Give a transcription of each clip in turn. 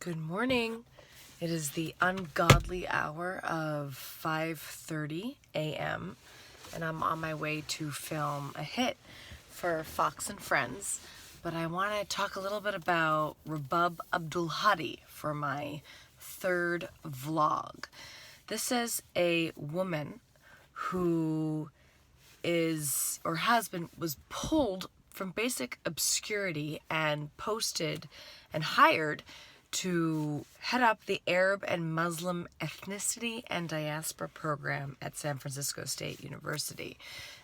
Good morning. It is the ungodly hour of 5:30 a.m. and I'm on my way to film a hit for Fox and Friends. But I want to talk a little bit about Rabab Abdulhadi for my third vlog. This is a woman who was pulled from basic obscurity and posted and hired to head up the Arab and Muslim ethnicity and diaspora program at San Francisco State University.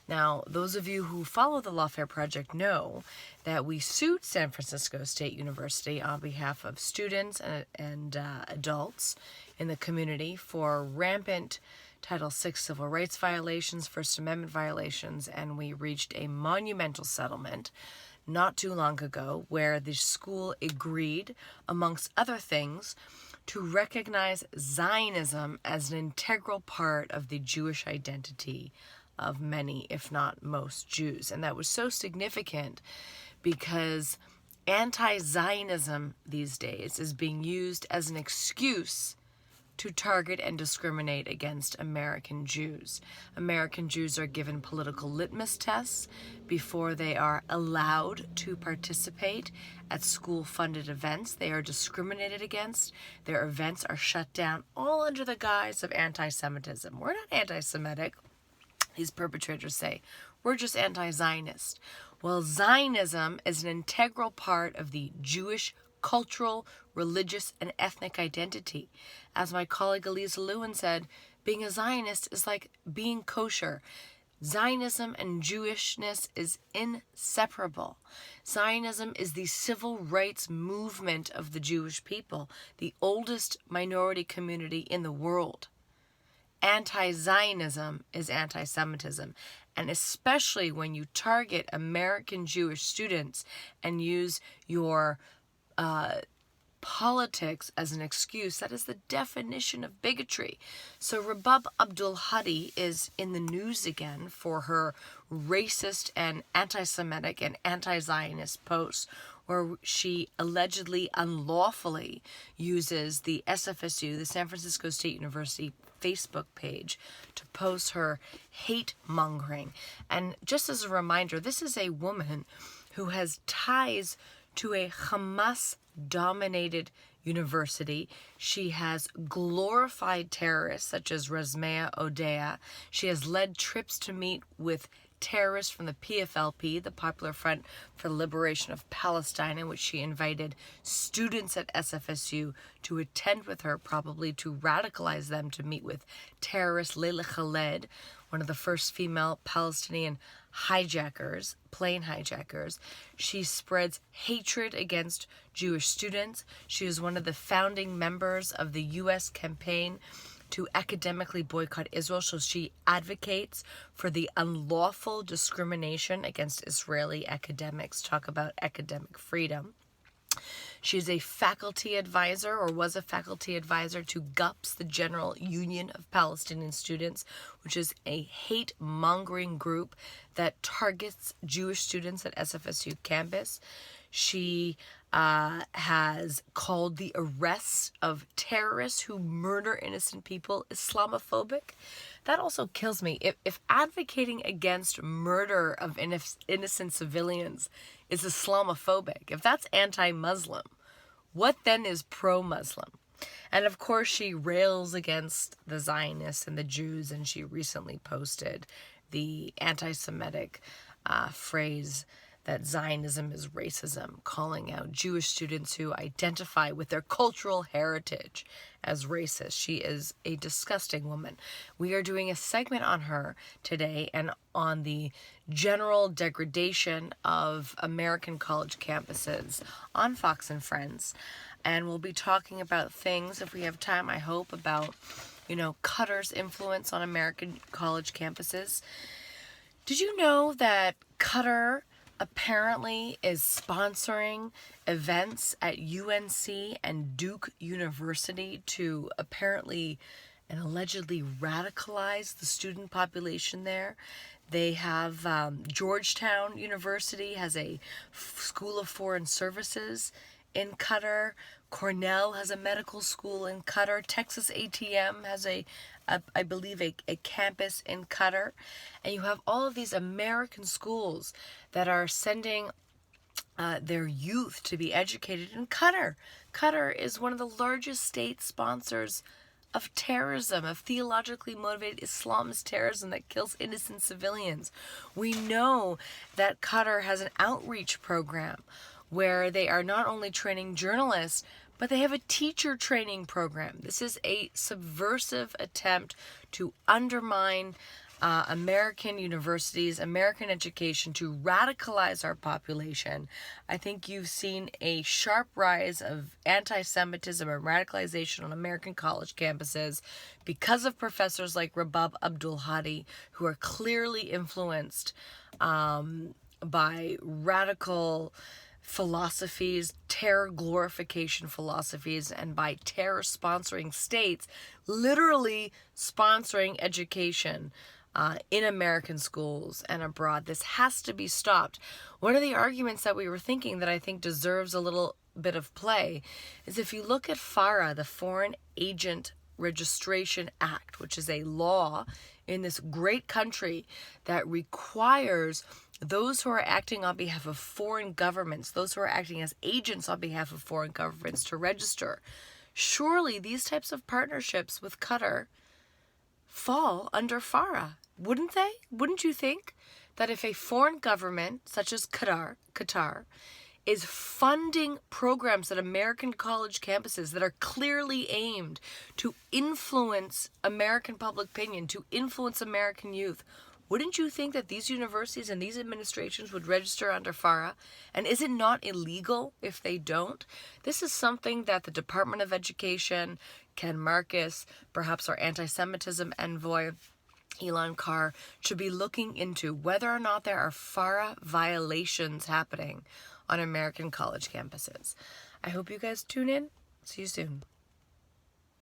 Now, those of you who follow the Lawfare Project know that we sued San Francisco State University on behalf of students and adults in the community for rampant Title VI civil rights violations, First Amendment violations, and we reached a monumental settlement not too long ago where the school agreed, amongst other things, to recognize Zionism as an integral part of the Jewish identity of many, if not most, Jews. And that was so significant because anti-Zionism these days is being used as an excuse to target and discriminate against American Jews. American Jews are given political litmus tests before they are allowed to participate at school-funded events. They are discriminated against. Their events are shut down, all under the guise of anti-Semitism. We're not anti-Semitic, these perpetrators say. We're just anti-Zionist. Well, Zionism is an integral part of the Jewish cultural, religious, and ethnic identity. As my colleague Elisa Lewin said, being a Zionist is like being kosher. Zionism and Jewishness is inseparable. Zionism is the civil rights movement of the Jewish people, the oldest minority community in the world. Anti-Zionism is anti-Semitism, and especially when you target American Jewish students and use your politics as an excuse, that is the definition of bigotry. So Rabab Abdulhadi is in the news again for her racist and anti-Semitic and anti-Zionist posts where she allegedly unlawfully uses the SFSU, the San Francisco State University Facebook page, to post her hate mongering. And just as a reminder, this is a woman who has ties to a Hamas-dominated university. She has glorified terrorists such as Razmea Odea. She has led trips to meet with terrorists from the PFLP, the Popular Front for the Liberation of Palestine, in which she invited students at SFSU to attend with her, probably to radicalize them to meet with terrorist Leila Khaled, one of the first female Palestinian plane hijackers. She spreads hatred against Jewish students. She is one of the founding members of the U.S. campaign to academically boycott Israel, so she advocates for the unlawful discrimination against Israeli academics. Talk about academic freedom. She is a faculty advisor, or was a faculty advisor, to GUPS, the General Union of Palestinian Students, which is a hate-mongering group that targets Jewish students at SFSU campus. She has called the arrests of terrorists who murder innocent people Islamophobic. That also kills me. If advocating against murder of innocent civilians is Islamophobic, if that's anti-Muslim, what then is pro-Muslim? And of course, she rails against the Zionists and the Jews, and she recently posted the anti-Semitic phrase that Zionism is racism, calling out Jewish students who identify with their cultural heritage as racist. She is a disgusting woman. We are doing a segment on her today and on the general degradation of American college campuses on Fox and Friends. And we'll be talking about things, if we have time, I hope, about, Qatar's influence on American college campuses. Did you know that Qatar apparently is sponsoring events at UNC and Duke University to apparently and allegedly radicalize the student population there? They have Georgetown University has a School of Foreign Services in Qatar, Cornell has a medical school in Qatar. Texas ATM has I believe, a campus in Qatar. And you have all of these American schools that are sending their youth to be educated in Qatar. Qatar is one of the largest state sponsors of terrorism, of theologically motivated Islamist terrorism that kills innocent civilians. We know that Qatar has an outreach program where they are not only training journalists, but they have a teacher training program. This is a subversive attempt to undermine American universities, American education, to radicalize our population. I think you've seen a sharp rise of anti-Semitism and radicalization on American college campuses because of professors like Rabab Abdul-Hadi, who are clearly influenced by radical philosophies, terror glorification philosophies, and by terror sponsoring states, literally sponsoring education in American schools and abroad. This has to be stopped. One of the arguments that we were thinking that I think deserves a little bit of play is if you look at FARA, the Foreign Agent Registration Act, which is a law in this great country that requires those who are acting on behalf of foreign governments, those who are acting as agents on behalf of foreign governments, to register. Surely these types of partnerships with Qatar fall under FARA, wouldn't they? Wouldn't you think that if a foreign government such as Qatar is funding programs at American college campuses that are clearly aimed to influence American public opinion, to influence American youth, wouldn't you think that these universities and these administrations would register under FARA? And is it not illegal if they don't? This is something that the Department of Education, Ken Marcus, perhaps our anti-Semitism envoy, Elon Carr, should be looking into, whether or not there are FARA violations happening on American college campuses. I hope you guys tune in. See you soon.